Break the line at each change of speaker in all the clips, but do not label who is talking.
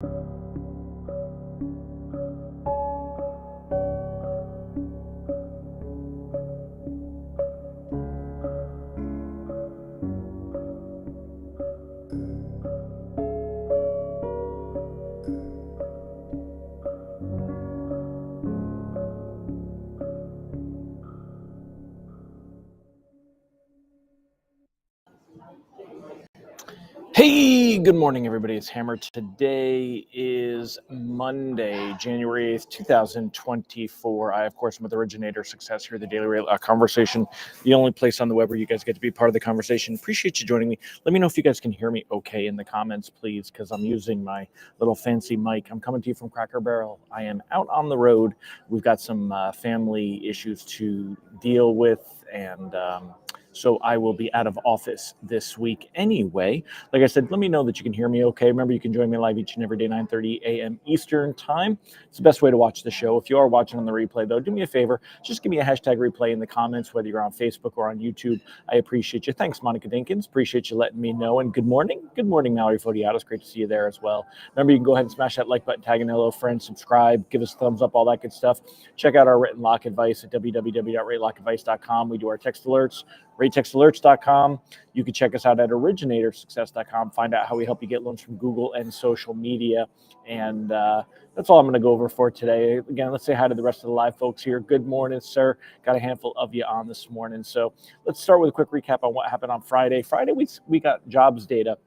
Hey, good morning, everybody. It's Hammer. Today is Monday, January 8th, 2024. I, of course, am with Originator Success here, the Daily Rate Conversation, the only place on the web where you guys get to be part of the conversation. Appreciate you joining me. Let me know if you guys can hear me okay in the comments, please, because I'm using my little fancy mic. I'm coming to you from Cracker Barrel. I am out on the road. We've got some family issues to deal with, and so I will be out of office this week anyway. Like I said, let me know that you can hear me okay. Remember, you can join me live each and every day, 9:30 a.m. Eastern time. It's the best way to watch the show. If you are watching on the replay, though, do me a favor. Just give me a hashtag replay in the comments, whether you're on Facebook or on YouTube. I appreciate you. Thanks, Monica Dinkins. Appreciate you letting me know. And good morning. Good morning, Mallory Fodiatos. Great to see you there as well. Remember, you can go ahead and smash that like button, tag a hello friend, subscribe, give us a thumbs up, all that good stuff. Check out our written lock advice at www.ratelockadvice.com. We do our text alerts, ratetextalerts.com. You can check us out at originatorssuccess.com. Find out how we help you get loans from Google and social media. And that's all I'm going to go over for today. Again, let's say hi to the rest of the live folks here. Good morning, sir. Got a handful of you on this morning. So let's start with a quick recap on what happened on Friday. Friday, we got jobs data,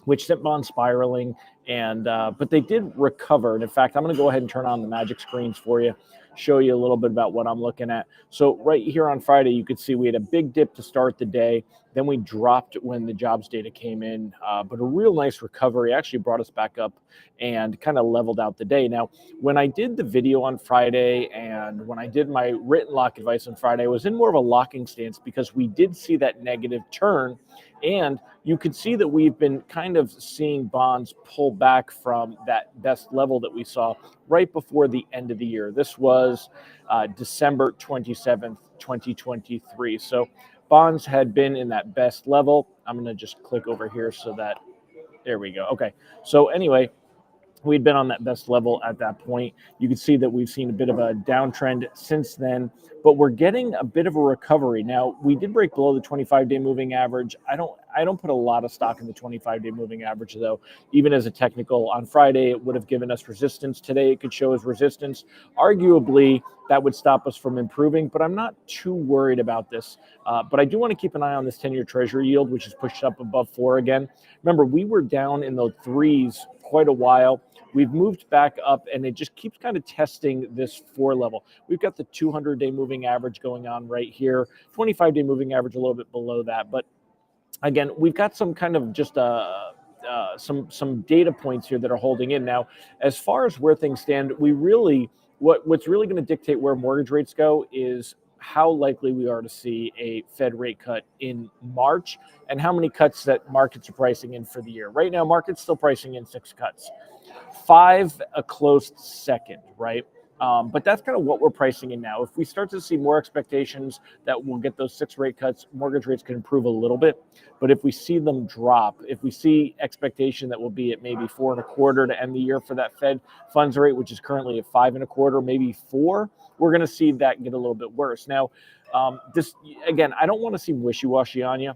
which sent bonds spiraling, and but they did recover. And in fact, I'm going to go ahead and turn on the magic screens for you, show you a little bit about what I'm looking at. So right here on Friday, you could see we had a big dip to start the day. Then we dropped when the jobs data came in, but a real nice recovery actually brought us back up and kind of leveled out the day. Now, when I did the video on Friday and when I did my written lock advice on Friday, I was in more of a locking stance because we did see that negative turn. And you could see that we've been kind of seeing bonds pull back from that best level that we saw right before the end of the year. This was December 27th, 2023. So bonds had been in that best level. I'm going to just click over here so that, there we go. Okay. So anyway, we'd been on that best level at that point. You can see that we've seen a bit of a downtrend since then, but we're getting a bit of a recovery. Now, we did break below the 25-day moving average. I don't put a lot of stock in the 25-day moving average, though. Even as a technical, on Friday, it would have given us resistance. Today, it could show as resistance. Arguably, that would stop us from improving, but I'm not too worried about this. But I do want to keep an eye on this 10-year Treasury yield, which is pushed up above 4 again. Remember, we were down in the threes quite a while. We've moved back up, and it just keeps kind of testing this 4 level. We've got the 200-day moving average going on right here, 25-day moving average a little bit below that. But again, we've got some kind of just some data points here that are holding in. Now, as far as where things stand, what's really going to dictate where mortgage rates go is how likely we are to see a Fed rate cut in March and how many cuts that markets are pricing in for the year. Right now, market's still pricing in 6 cuts. 5 a close second, right? But that's kind of what we're pricing in now. If we start to see more expectations that we'll get those 6 rate cuts, mortgage rates can improve a little bit. But if we see them drop, if we see expectation that will be at maybe 4.25 to end the year for that Fed funds rate, which is currently at 5.25, maybe 4, we're going to see that get a little bit worse. Now, this again, I don't want to seem wishy-washy on you.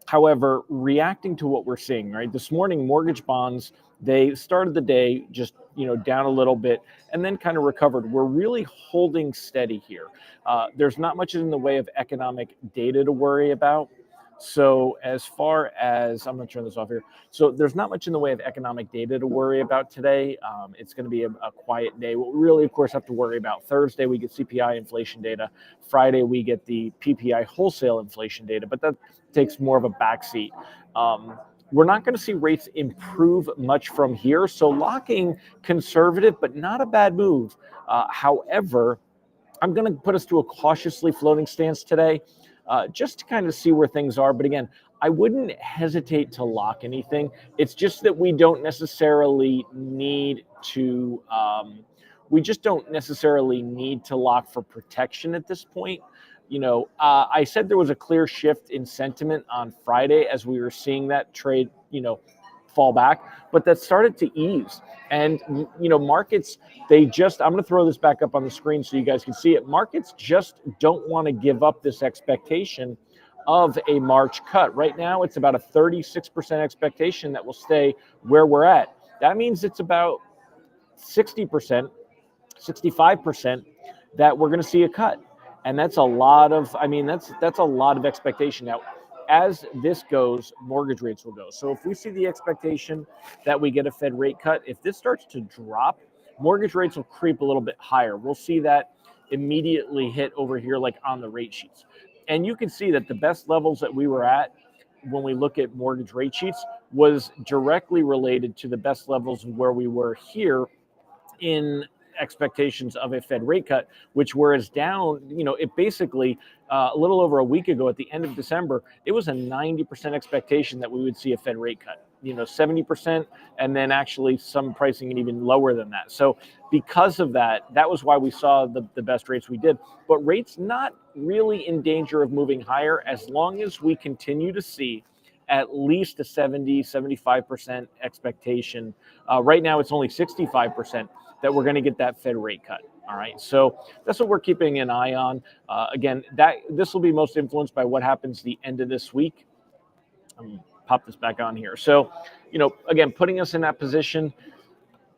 However, reacting to what we're seeing, right? This morning, mortgage bonds, they started the day just, down a little bit and then kind of recovered. We're really holding steady here. There's not much in the way of economic data to worry about. So as far as, I'm going to turn this off here. So there's not much in the way of economic data to worry about today. It's going to be a quiet day. What we really, of course, have to worry about Thursday, we get CPI inflation data. Friday, we get the PPI wholesale inflation data, but that takes more of a backseat. We're not going to see rates improve much from here. So locking conservative, but not a bad move. However, I'm going to put us to a cautiously floating stance today, just to kind of see where things are. But again, I wouldn't hesitate to lock anything. It's just that we don't necessarily need to. We just don't necessarily need to lock for protection at this point. I said there was a clear shift in sentiment on Friday as we were seeing that trade, fall back, but that started to ease. And, markets, I'm going to throw this back up on the screen so you guys can see it. Markets just don't want to give up this expectation of a March cut. Right now, it's about a 36% expectation that will stay where we're at. That means it's about 60%, 65% that we're going to see a cut. And that's a lot of, that's a lot of expectation. Now, as this goes, mortgage rates will go. So if we see the expectation that we get a Fed rate cut, if this starts to drop, mortgage rates will creep a little bit higher. We'll see that immediately hit over here, like on the rate sheets. And you can see that the best levels that we were at when we look at mortgage rate sheets was directly related to the best levels of where we were here in expectations of a Fed rate cut, which whereas down, it basically a little over a week ago at the end of December, it was a 90% expectation that we would see a Fed rate cut, 70%, and then actually some pricing even lower than that. So because of that, that was why we saw the best rates we did. But rates not really in danger of moving higher as long as we continue to see at least a 70, 75% expectation. Right now, it's only 65% that we're going to get that Fed rate cut. All right, so that's what we're keeping an eye on. Again, this will be most influenced by what happens the end of this week. Pop this back on here. So, again, putting us in that position,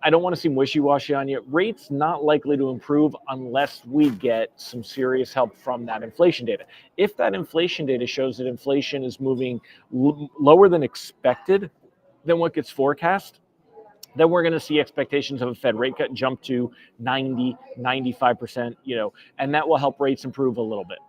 I don't want to seem wishy-washy on you. Rates not likely to improve unless we get some serious help from that inflation data. If that inflation data shows that inflation is moving lower than expected than what gets forecast, then we're going to see expectations of a Fed rate cut jump to 90, 95%, and that will help rates improve a little bit.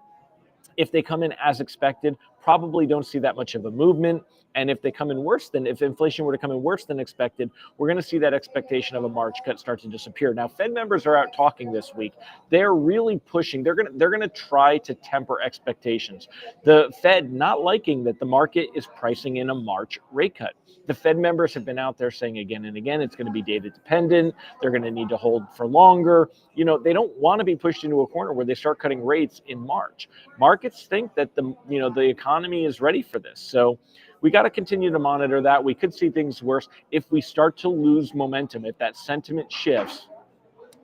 If they come in as expected, probably don't see that much of a movement. And if if inflation were to come in worse than expected, we're going to see that expectation of a March cut start to disappear. Now, Fed members are out talking this week. They're really pushing. They're going to try to temper expectations. The Fed not liking that the market is pricing in a March rate cut. The Fed members have been out there saying again and again, it's going to be data dependent. They're going to need to hold for longer. They don't want to be pushed into a corner where they start cutting rates in March. Markets think that the economy is ready for this. So we got to continue to monitor that. We could see things worse if we start to lose momentum, if that sentiment shifts.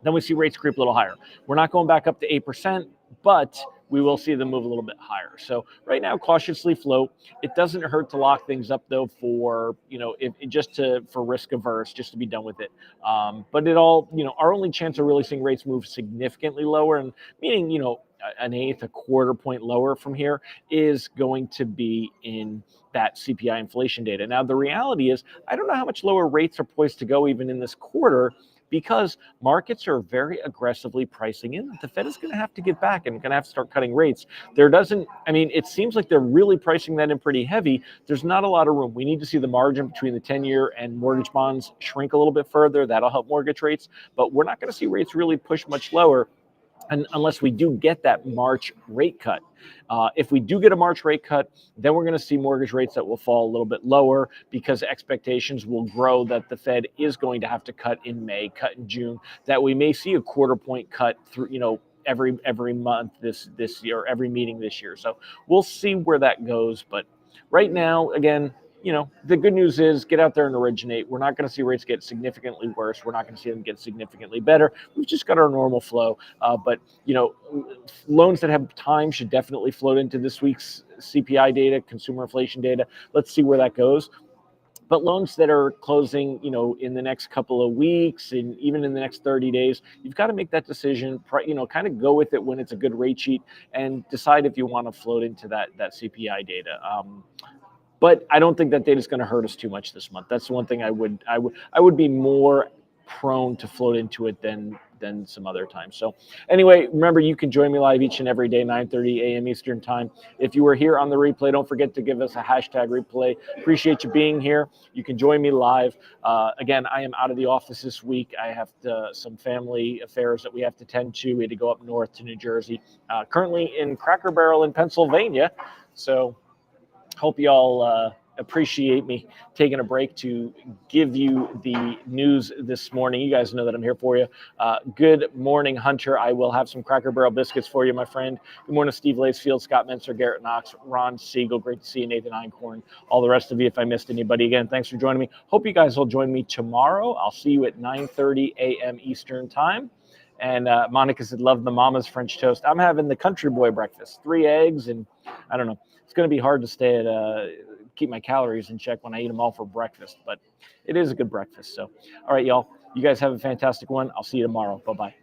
Then we see rates creep a little higher. We're not going back up to 8%, but we will see them move a little bit higher. So right now, cautiously float. It doesn't hurt to lock things up though for, for risk averse, just to be done with it. But our only chance of really seeing rates move significantly lower, and meaning, an eighth, a quarter point lower from here, is going to be in that CPI inflation data. Now, the reality is, I don't know how much lower rates are poised to go even in this quarter, because markets are very aggressively pricing in that the Fed is going to have to get back and going to have to start cutting rates. It seems like they're really pricing that in pretty heavy. There's not a lot of room. We need to see the margin between the 10-year and mortgage bonds shrink a little bit further. That'll help mortgage rates, but we're not going to see rates really push much lower unless we do get that March rate cut. If we do get a March rate cut, then we're going to see mortgage rates that will fall a little bit lower because expectations will grow that the Fed is going to have to cut in May, cut in June, that we may see a quarter point cut through, every month this year, every meeting this year. So we'll see where that goes. But right now, again, the good news is get out there and originate. We're not going to see rates get significantly worse. We're not going to see them get significantly better. We've just got our normal flow. But loans that have time should definitely float into this week's CPI data, consumer inflation data. Let's see where that goes. But loans that are closing, in the next couple of weeks and even in the next 30 days, you've got to make that decision, kind of go with it when it's a good rate sheet and decide if you want to float into that CPI data. But I don't think that data is going to hurt us too much this month. That's the one thing I would be more prone to float into it than some other times. So anyway, remember, you can join me live each and every day, 9:30 a.m. Eastern time. If you were here on the replay, don't forget to give us a hashtag replay. Appreciate you being here. You can join me live. Again, I am out of the office this week. I have some family affairs that we have to tend to. We had to go up north to New Jersey. Currently in Cracker Barrel in Pennsylvania. So hope y'all appreciate me taking a break to give you the news this morning. You guys know that I'm here for you. Good morning, Hunter. I will have some Cracker Barrel biscuits for you, my friend. Good morning, Steve Lacefield, Scott Menser, Garrett Knox, Ron Siegel. Great to see you, Nathan Einkorn, all the rest of you. If I missed anybody, again, thanks for joining me. Hope you guys will join me tomorrow. I'll see you at 9:30 a.m. Eastern time. And Monica said, love the mama's French toast. I'm having the country boy breakfast, 3 eggs, and I don't know. It's going to be hard to stay at keep my calories in check when I eat them all for breakfast, but it is a good breakfast. So, all right, y'all, you guys have a fantastic one. I'll see you tomorrow. Bye-bye.